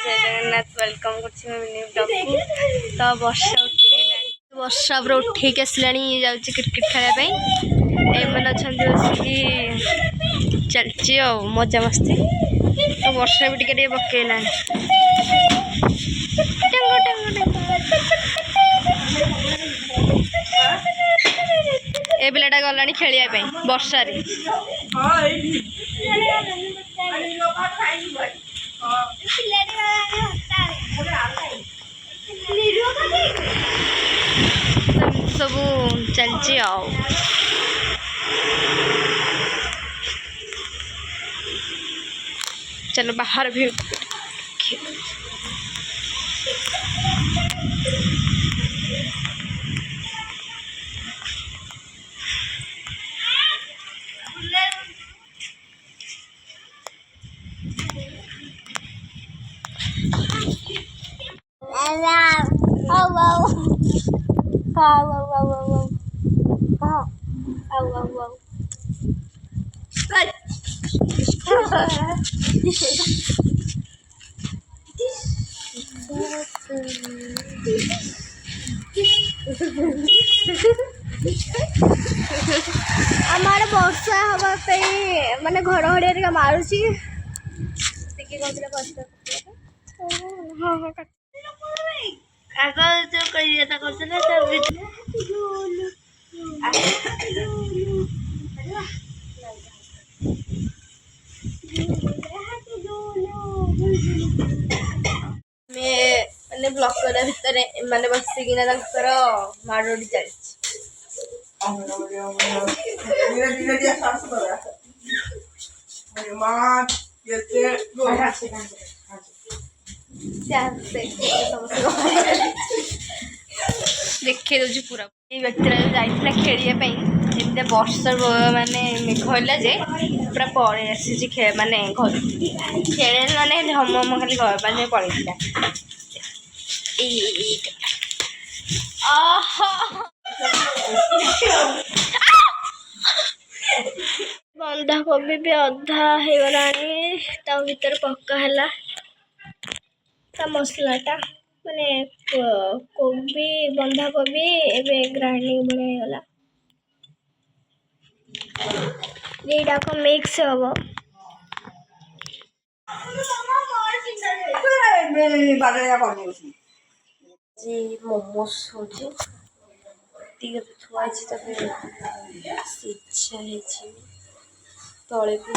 जय जगन्नाथ वेलकम कर तो वर्षा उठेलानी वर्षा पूरा उठेक आसलानी जाऊँगी क्रिकेट खेलने एमन अच्छा बसिकी चलची मजा मस्ती तो वर्षा भी टिके पकेला ए पिलाटा गला खेलिया वर्षा सब चलची चलो बाहर भी आमार वर्षा हवापी माने घड़घड़ी मारुची मैंने ब्लॉक करा भितर मैंने बसिकिना मारोड़ी चली देखी दूसरी पूरा व्यक्ति जाइए खेलिए वर्षा माने मेघ है जे पूरा पड़े आसी माने घर खेले माने हम हम खाली घर पड़ेगा बंधा कोबी भी अधा हो गला भर पक्का है मसलाटा माने कोबी बंधा कोबी एवं ग्राइंडिंग बढ़िया गला ये मिक्स हम मोमोस हो थुआ सिझा तले भी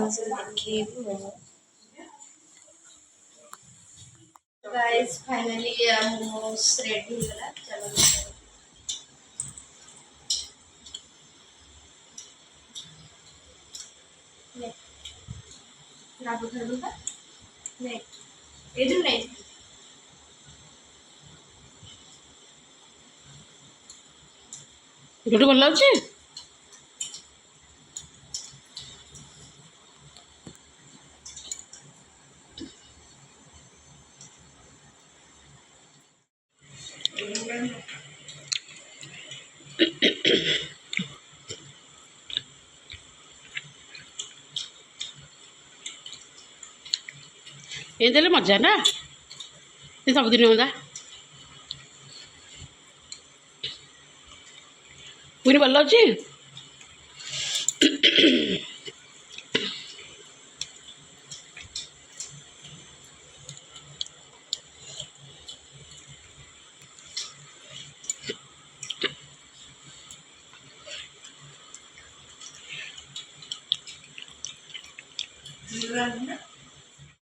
अच्छे गाइस फाइनली मोमोस रेडी हो गला चलो ले ना बुझल का ले ए जो नहीं गुड बोल लाउची ये मजा ना ये सब दिन होता पूरी भल अच्छी Gracias.